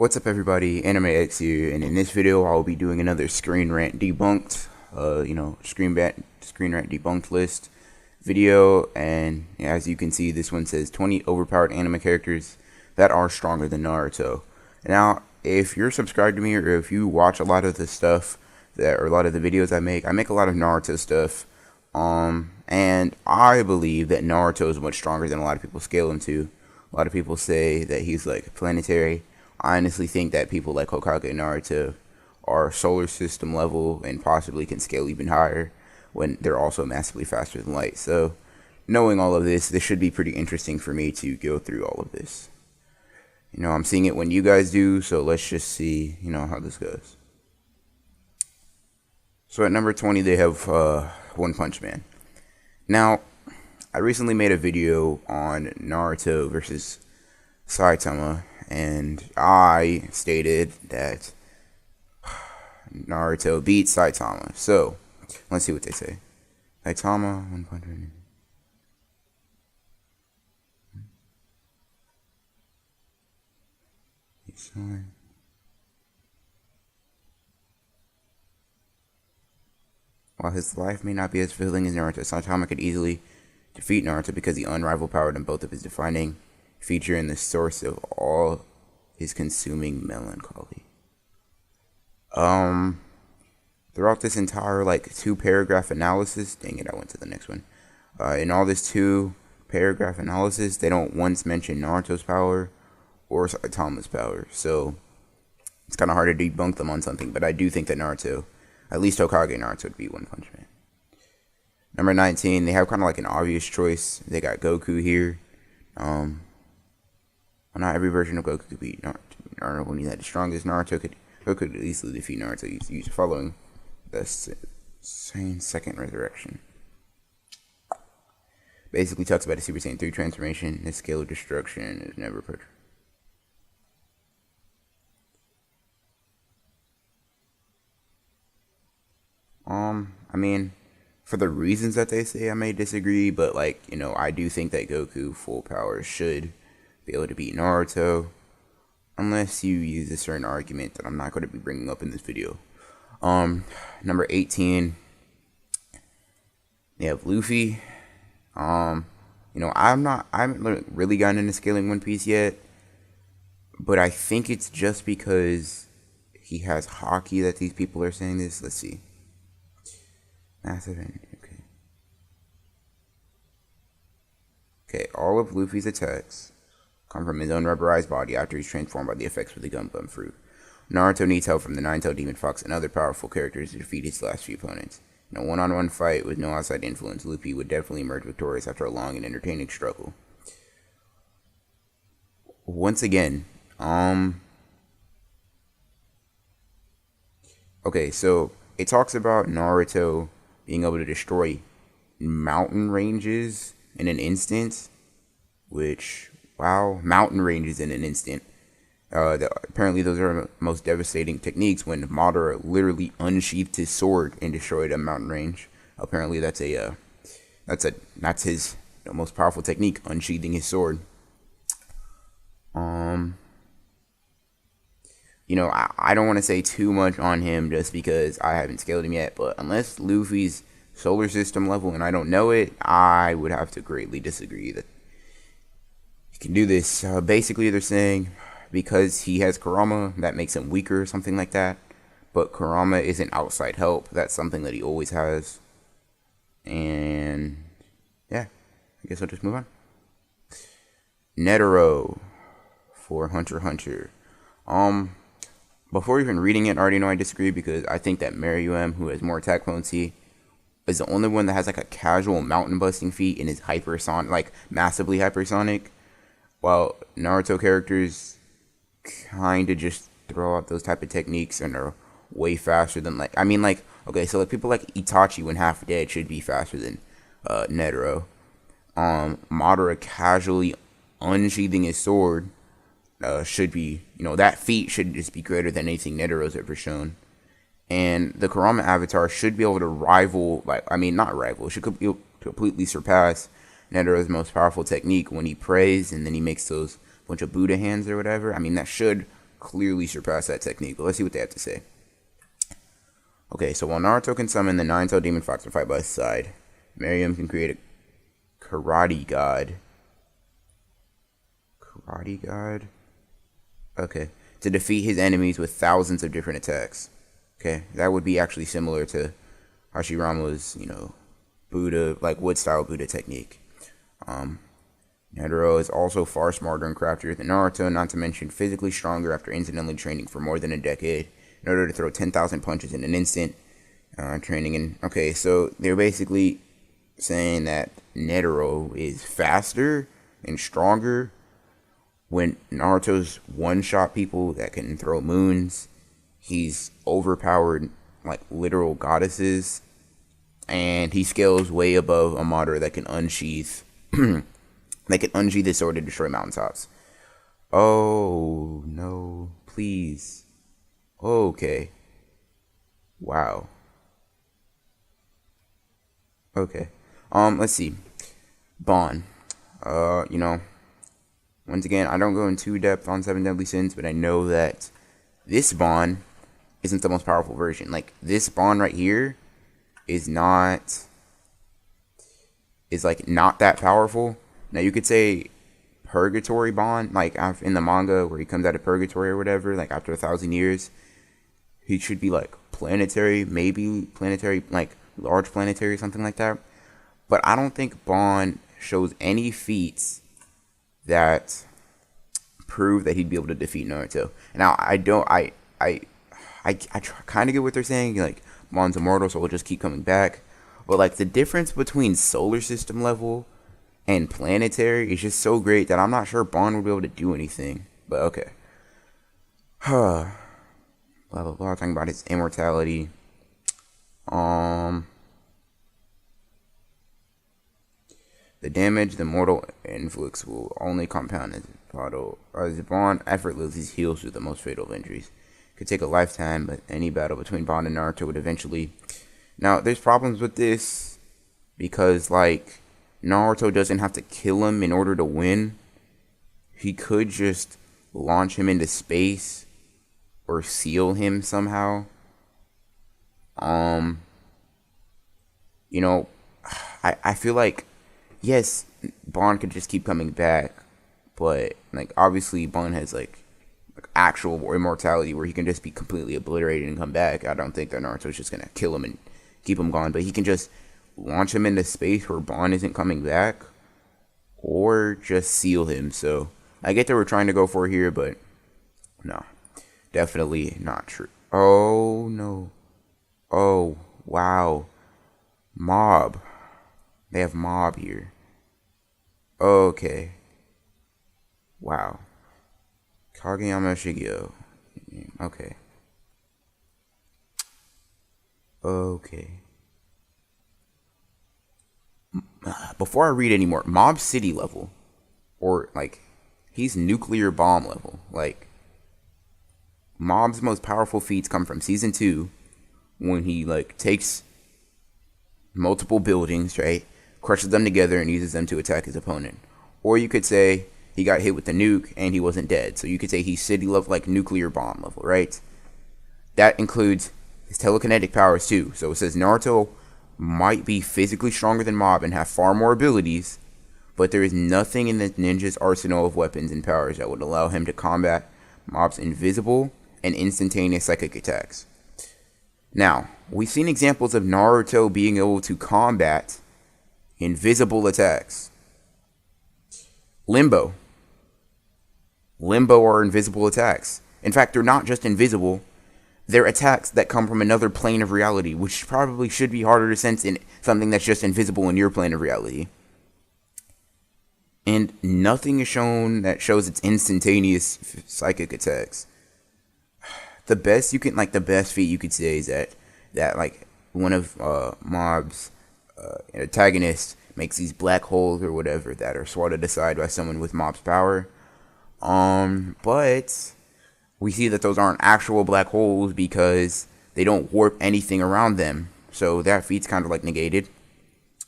What's up, everybody? Anime X here, and in this video I'll be doing another Screen Rant Debunked Screen Rant Debunked list video. And as you can see, this one says 20 overpowered anime characters that are stronger than Naruto. Now, if you're subscribed to me, or if you watch a lot of the stuff or a lot of the videos I make a lot of Naruto stuff, and I believe that Naruto is much stronger than a lot of people scale him to. A lot of people say that he's like planetary. I honestly think that people like Hokage and Naruto are solar system level and possibly can scale even higher when they're also massively faster than light. So, knowing all of this should be pretty interesting for me to go through all of this. I'm seeing it when you guys do, so let's just see, how this goes. So at number 20, they have One Punch Man. Now, I recently made a video on Naruto versus Saitama, and I stated that Naruto beat Saitama. So, let's see what they say. Saitama, One Punch Man. While his life may not be as fulfilling as Naruto, Saitama could easily defeat Naruto because he unrivaled powered in both of his defining feature and the source of all his consuming melancholy. Throughout this entire 2-paragraph analysis, dang it, I went to the next one. In all this 2-paragraph analysis, they don't once mention Naruto's power or Saitama's power, so it's kind of hard to debunk them on something. But I do think that Naruto, at least Hokage Naruto, would beat One Punch Man. Number 19, they have kind of like an obvious choice. They got Goku here. Well, not every version of Goku could beat Naruto when he's at the strongest. Goku could easily defeat Naruto. He's following the Seinen second resurrection. Basically talks about a Super Saiyan 3 transformation. This scale of destruction is never put. I mean, for the reasons that they say, I may disagree, but I do think that Goku full power should be able to beat Naruto, unless you use a certain argument that I'm not going to be bringing up in this video. Number 18, they have Luffy. I haven't really gotten into scaling One Piece yet, but I think it's just because he has haki that these people are saying this. Let's see. Massive energy, okay, all of Luffy's attacks come from his own rubberized body after he's transformed by the effects of the Gum Bum Fruit. Naruto needs help from the Nine-Tailed Demon Fox and other powerful characters to defeat his last few opponents. In a one-on-one fight with no outside influence, Luffy would definitely emerge victorious after a long and entertaining struggle. Once again, okay, so it talks about Naruto being able to destroy mountain ranges in an instant, which, wow, mountain ranges in an instant. Apparently those are the most devastating techniques. When Madara literally unsheathed his sword and destroyed a mountain range, apparently that's his most powerful technique, unsheathing his sword. I don't want to say too much on him just because I haven't scaled him yet, but unless Luffy's solar system level and I don't know it, I would have to greatly disagree that he can do this. Basically, they're saying because he has Kurama, that makes him weaker or something like that, but Kurama isn't outside help. That's something that he always has. And yeah, I guess I'll just move on. Netero for Hunter x Hunter. Before even reading it, I already know I disagree because I think that Meruem, who has more attack potency, is the only one that has a casual mountain busting feat and is hypersonic, massively hypersonic. While Naruto characters kind of just throw out those type of techniques and are way faster than okay, so people like Itachi when half dead should be faster than Netero. Madara casually unsheathing his sword should be, that feat should just be greater than anything Netero's ever shown. And the Kurama avatar should be able to rival, not rival, should completely surpass Netero's most powerful technique when he prays and then he makes those bunch of Buddha hands or whatever. That should clearly surpass that technique. But let's see what they have to say. Okay, so while Naruto can summon the 9-tailed demon fox to fight by his side, Miriam can create a karate god. Karate god? Okay. To defeat his enemies with thousands of different attacks. Okay, that would be actually similar to Hashirama's, Buddha, like wood-style Buddha technique. Netero is also far smarter and craftier than Naruto, not to mention physically stronger after incidentally training for more than a decade in order to throw 10,000 punches in an instant. Okay, so they're basically saying that Netero is faster and stronger when Naruto's one-shot people that can throw moons. He's overpowered like literal goddesses, and he scales way above a Madara that can unsheath the sword to destroy mountaintops. Oh no, please. Okay. Wow. Okay. Let's see. Ban. Once again, I don't go in too depth on Seven Deadly Sins, but I know that this Ban isn't the most powerful version. Like, this Ban right here is not that powerful. Now, you could say Purgatory Ban, like in the manga where he comes out of Purgatory or whatever, like after 1,000 years, he should be like planetary, maybe planetary, like large planetary, something like that. But I don't think Ban shows any feats that prove that he'd be able to defeat Naruto. Now, I kind of get what they're saying, like, Ban's immortal, so we'll just keep coming back. But, like, the difference between solar system level and planetary is just so great that I'm not sure Ban would be able to do anything. But, okay. Blah, blah, blah, talking about his immortality. The damage the mortal inflicts will only compound as Ban effortlessly heals through the most fatal of injuries. Could take a lifetime, but any battle between Ban and Naruto would eventually... Now, there's problems with this, because, like, Naruto doesn't have to kill him in order to win. He could just launch him into space, or seal him somehow. I feel like, yes, Ban could just keep coming back, but, like, obviously Ban has, like actual immortality where he can just be completely obliterated and come back. I don't think that Naruto's just gonna kill him and keep him gone, but he can just launch him into space where Ban isn't coming back, or just seal him. So I get that we're trying to go for here, but no, definitely not true. Oh no. Oh wow. Mob. They have Mob here. Okay. Wow. Kageyama Shigeo. Okay. Okay. Before I read anymore, Mob City level. Or, like, he's nuclear bomb level. Like, Mob's most powerful feats come from Season 2, when he, like, takes multiple buildings, right? Crushes them together and uses them to attack his opponent. Or you could say he got hit with the nuke and he wasn't dead. So you could say he's city level, like nuclear bomb level, right? That includes his telekinetic powers too. So it says Naruto might be physically stronger than Mob and have far more abilities, but there is nothing in the ninja's arsenal of weapons and powers that would allow him to combat Mob's invisible and instantaneous psychic attacks. Now, we've seen examples of Naruto being able to combat invisible attacks. Limbo are invisible attacks. In fact, they're not just invisible. They're attacks that come from another plane of reality, which probably should be harder to sense in something that's just invisible in your plane of reality. And nothing is shown that shows its instantaneous psychic attacks. The best feat you could say is that like one of Mob's antagonists makes these black holes or whatever that are swatted aside by someone with Mob's power. But we see that those aren't actual black holes because they don't warp anything around them. So that feat's kind of like negated.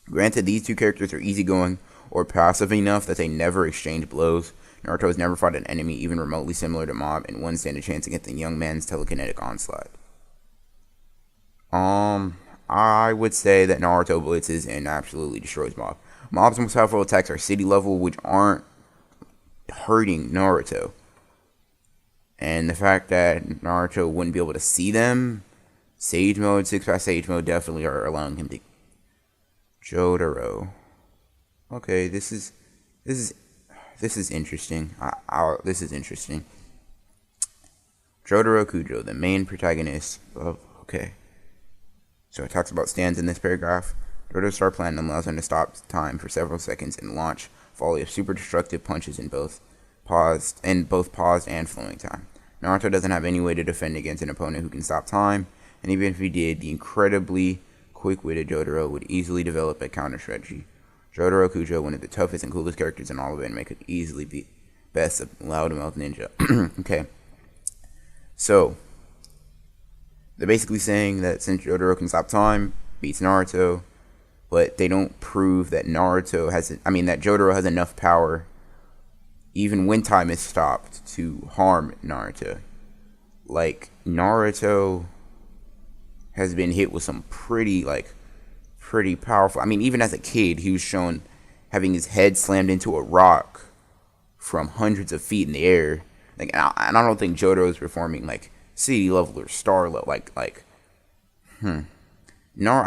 Granted, these two characters are easygoing or passive enough that they never exchange blows. Naruto has never fought an enemy even remotely similar to Mob, and wouldn't stand a chance against the young man's telekinetic onslaught. I would say that Naruto blitzes and absolutely destroys Mob. Mob's most powerful attacks are city level, which aren't hurting Naruto. And the fact that Naruto wouldn't be able to see them, Sage Mode, 6-pass Sage Mode definitely are allowing him to. Jotaro. Okay, this is interesting. This is interesting. Jotaro Kujo, the main protagonist of. Okay. So it talks about stands in this paragraph. Jotaro's star plan allows him to stop time for several seconds and launch volley of super destructive punches in both paused and flowing time. Naruto doesn't have any way to defend against an opponent who can stop time, and even if he did, the incredibly quick-witted Jotaro would easily develop a counter strategy. Jotaro Kujo, one of the toughest and coolest characters in all of anime, could easily be best of Loudmouth Ninja. Okay. So, they're basically saying that since Jotaro can stop time, beats Naruto, but they don't prove that Jotaro has enough power, even when time is stopped, to harm Naruto. Like, Naruto has been hit with some pretty powerful. I mean, even as a kid, he was shown having his head slammed into a rock from hundreds of feet in the air. Like, and I don't think Jotaro is performing like city level or star level. I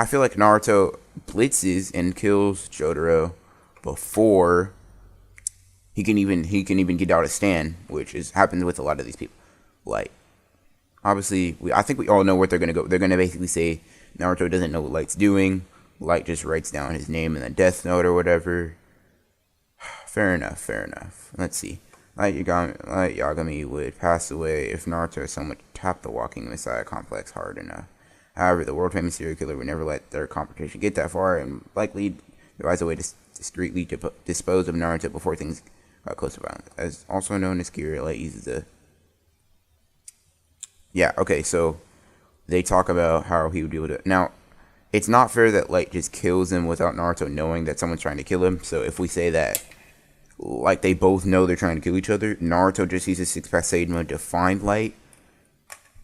feel like Naruto blitzes and kills Jotaro before he can even get out a stand, which happens with a lot of these people. Like, obviously, I think we all know what they're gonna go. They're gonna basically say Naruto doesn't know what Light's doing. Light just writes down his name in the Death Note or whatever. Fair enough. Let's see. Light Yagami would pass away if Naruto or someone tapped the walking Messiah complex hard enough. However, the world-famous serial killer would never let their confrontation get that far, and likely devise a way to discreetly dispose of Naruto before things got close to violence. As also known as Kira, Light uses the. Yeah. Okay. So they talk about how he would be able to. Now, it's not fair that Light just kills him without Naruto knowing that someone's trying to kill him. So if we say that, like, they both know they're trying to kill each other, Naruto just uses 6-pass Sage Mode to find Light,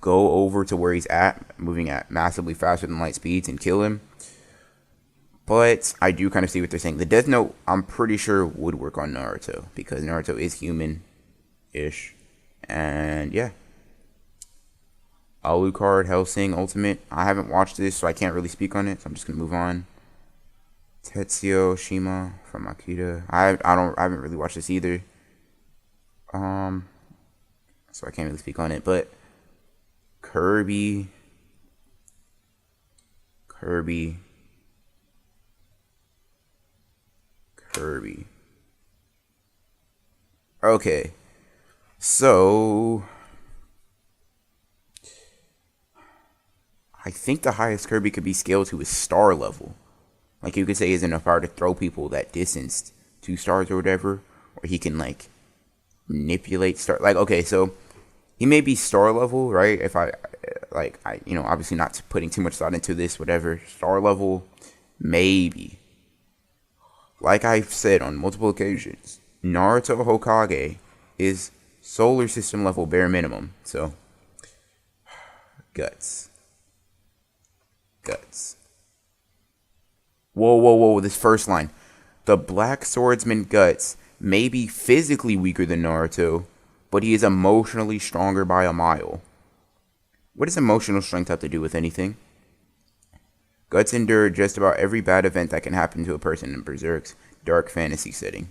go over to where he's at, moving at massively faster than light speeds, and kill him. But I do kind of see what they're saying. The Death Note, I'm pretty sure, would work on Naruto, because Naruto is human-ish. And yeah. Alucard, Hellsing, Ultimate. I haven't watched this, so I can't really speak on it, so I'm just going to move on. Tetsuo Shima from Akira. I haven't really watched this either. So I can't really speak on it, but Kirby. Okay. So I think the highest Kirby could be scaled to is star level. Like, you could say he has enough power to throw people that distance 2 stars or whatever. Or he can, like, manipulate star. Like, okay, so he may be star level, right? If I obviously not putting too much thought into this, whatever. Star level, maybe. Like I've said on multiple occasions, Naruto Hokage is solar system level bare minimum. So, guts. Whoa, this first line. The Black Swordsman Guts may be physically weaker than Naruto, but he is emotionally stronger by a mile. What does emotional strength have to do with anything? Guts endured just about every bad event that can happen to a person in Berserk's dark fantasy setting,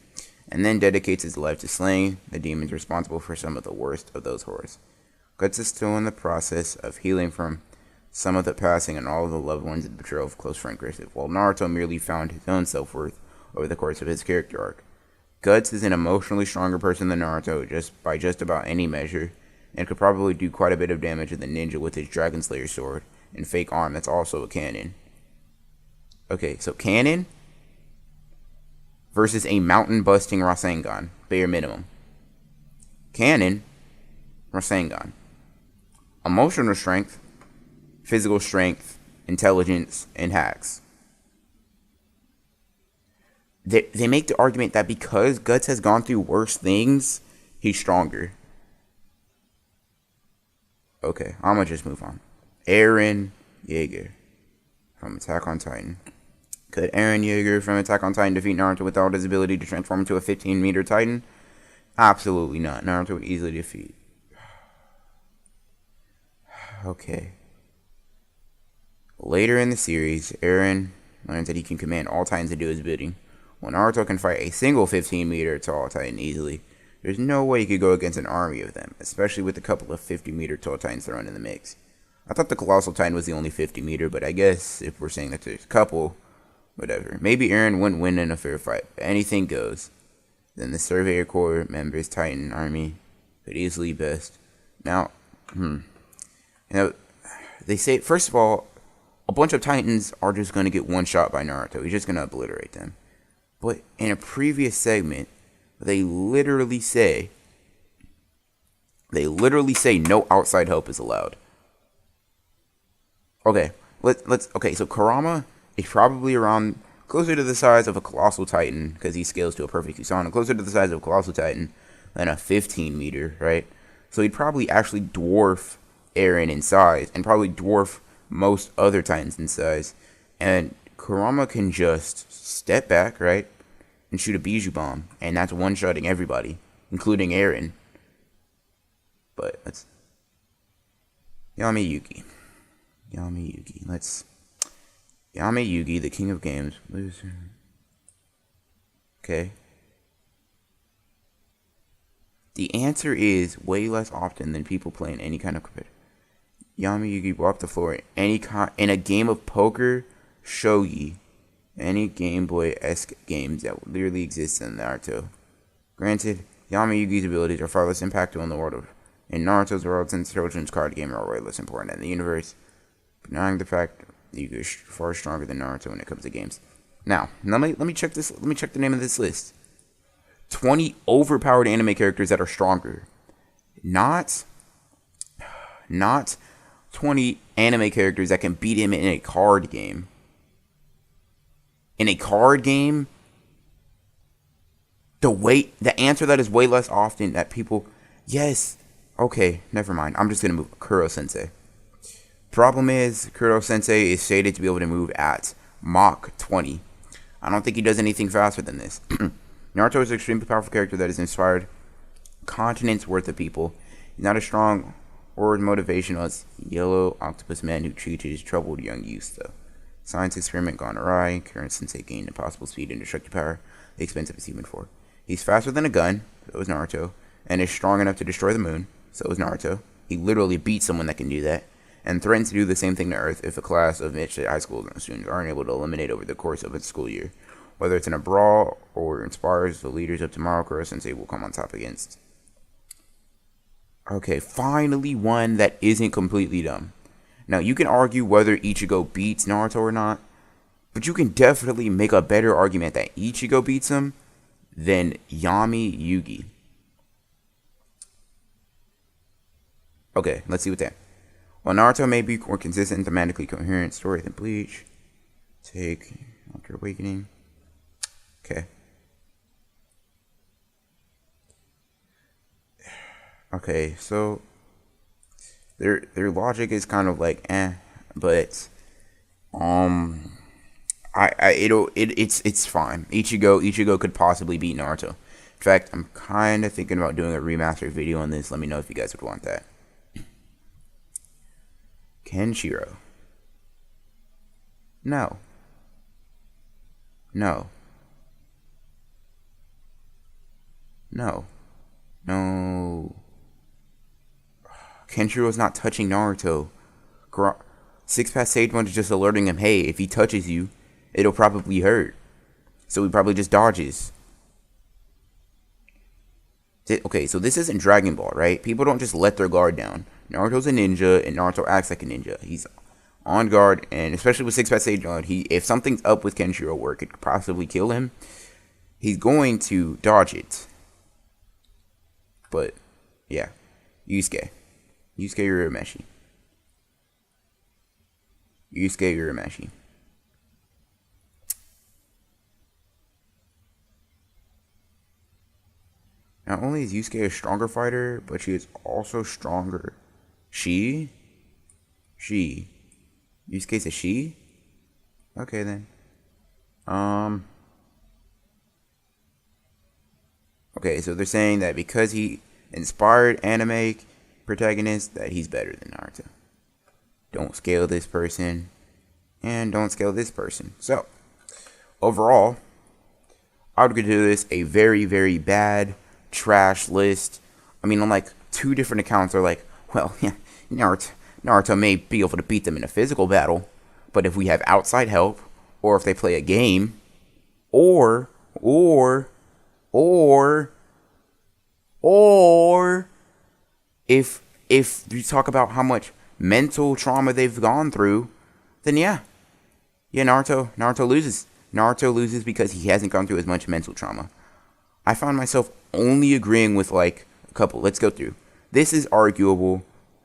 and then dedicates his life to slaying the demons responsible for some of the worst of those horrors. Guts is still in the process of healing from some of the passing and all of the loved ones and betrayal of close friend Griffith, while Naruto merely found his own self-worth over the course of his character arc. Guts is an emotionally stronger person than Naruto by just about any measure, and could probably do quite a bit of damage to the ninja with his Dragon Slayer sword and fake arm that's also a cannon. Okay, so cannon versus a mountain-busting Rasengan, bare minimum. Cannon, Rasengan. Emotional strength, physical strength, intelligence, and hacks. They make the argument that because Guts has gone through worse things, He's stronger. Okay, I'm gonna just move on. Eren Jaeger from Attack on Titan. Could Eren Jaeger from Attack on Titan defeat Naruto without his ability to transform into a 15-meter Titan? Absolutely not. Naruto would easily defeat. Okay. Later in the series, Eren learns that he can command all Titans to do his bidding. When Naruto can fight a single 15-meter tall Titan easily, there's no way he could go against an army of them, especially with a couple of 50-meter tall Titans thrown in the mix. I thought the Colossal Titan was the only 50-meter, but I guess if we're saying that there's a couple, whatever. Maybe Eren wouldn't win in a fair fight, but anything goes. Then the Surveyor Corps members' Titan army could easily best. Now, they say, first of all, a bunch of Titans are just going to get one shot by Naruto. He's just going to obliterate them. But in a previous segment, they literally say no outside help is allowed. Okay, okay, so Kurama is probably around closer to the size of a Colossal Titan, because he scales to a perfect Usana, closer to the size of a Colossal Titan than a 15-meter, right? So he'd probably actually dwarf Eren in size, and probably dwarf most other Titans in size. And Kurama can just step back, right, and shoot a Bijou Bomb, and that's one-shotting everybody, including Eren. But let's... Yami Yugi, Yami Yugi, the king of games. Okay. The answer is way less often than people play in any kind of competitive. Yami Yugi will up the floor in a game of poker, shogi, any Game Boy-esque games that literally exist in Naruto. Granted, Yami Yugi's abilities are far less impactful in the world of in Naruto's world, since children's card game are way less important in the universe, denying the fact that Yugi is far stronger than Naruto when it comes to games. Now let me check this. Let me check the name of this list. 20 overpowered anime characters that are stronger. Not 20 anime characters that can beat him in a card game. In a card game, the answer that is way less often that people, yes, okay, never mind. I'm just gonna move Koro-sensei. Problem is, Koro-sensei is stated to be able to move at Mach 20. I don't think he does anything faster than this. Naruto is an extremely powerful character that has inspired continents worth of people. He's not as strong or as motivational as Yellow Octopus Man who treated his troubled young youth, though. Science experiment gone awry. Koro-sensei gained impossible speed and destructive power, the expense of his human form. He's faster than a gun, so is Naruto, and is strong enough to destroy the moon, so is Naruto. He literally beats someone that can do that, and threatens to do the same thing to Earth if a class of mid high school students aren't able to eliminate over the course of its school year. Whether it's in a brawl or inspires the leaders of tomorrow, Koro-sensei will come on top against. Okay, finally one that isn't completely dumb. Now, you can argue whether Ichigo beats Naruto or not, but you can definitely make a better argument that Ichigo beats him than Yami Yugi. Okay, let's see what that. While Naruto may be more consistent and thematically coherent story than Bleach, take after awakening. Okay. Okay, so their logic is kind of like but it's fine. Ichigo could possibly beat Naruto. In fact, I'm kind of thinking about doing a remastered video on this. Let me know if you guys would want that. Kenshiro. No. No. No. No. Kenshiro's not touching Naruto. Six Path Sage One is just alerting him, hey, if he touches you, it'll probably hurt. So he probably just dodges. Okay, so this isn't Dragon Ball, right? People don't just let their guard down. Naruto's a ninja, and Naruto acts like a ninja. He's on guard, and especially with Six Path Sage One, if something's up with Kenshiro where it could possibly kill him, he's going to dodge it. But, yeah. Yusuke Urameshi. Not only is Yusuke a stronger fighter, but she is also stronger. She? Yusuke's a she? Okay then. Okay, so they're saying that because he inspired anime protagonists, that he's better than Naruto. Don't scale this person, and don't scale this person. So, overall, I would consider this a very, very bad, trash list. I mean, on like 2 different accounts, they're like, well, yeah, Naruto may be able to beat them in a physical battle, but if we have outside help, or if they play a game, or if you talk about how much mental trauma they've gone through, then yeah, Naruto loses. Naruto loses because he hasn't gone through as much mental trauma. I found myself only agreeing with like a couple. Let's go through. This is arguable.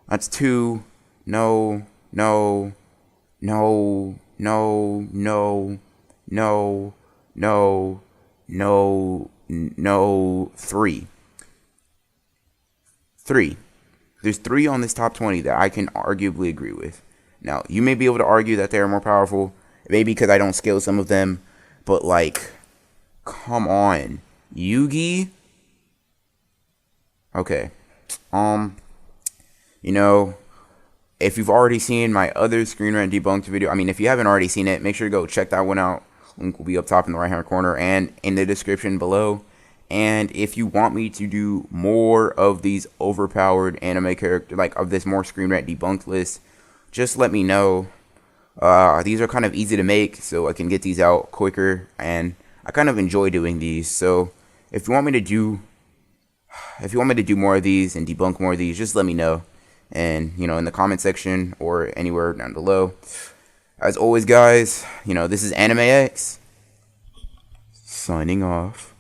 That's 2. No. 3. 3. There's 3 on this top 20 that I can arguably agree with. Now, you may be able to argue that they are more powerful, maybe because I don't scale some of them, but like, come on. Yugi? Okay. If you've already seen my other Screen Rant Debunked video, I mean, if you haven't already seen it, make sure to go check that one out. Link will be up top in the right hand corner and in the description below. And if you want me to do more of these overpowered anime characters, like of this more Screen Rant Debunked list, just let me know. These are kind of easy to make, so I can get these out quicker, and I kind of enjoy doing these. So if you want me to do more of these and debunk more of these, just let me know. And, in the comment section or anywhere down below. As always, guys, this is Anime X, signing off.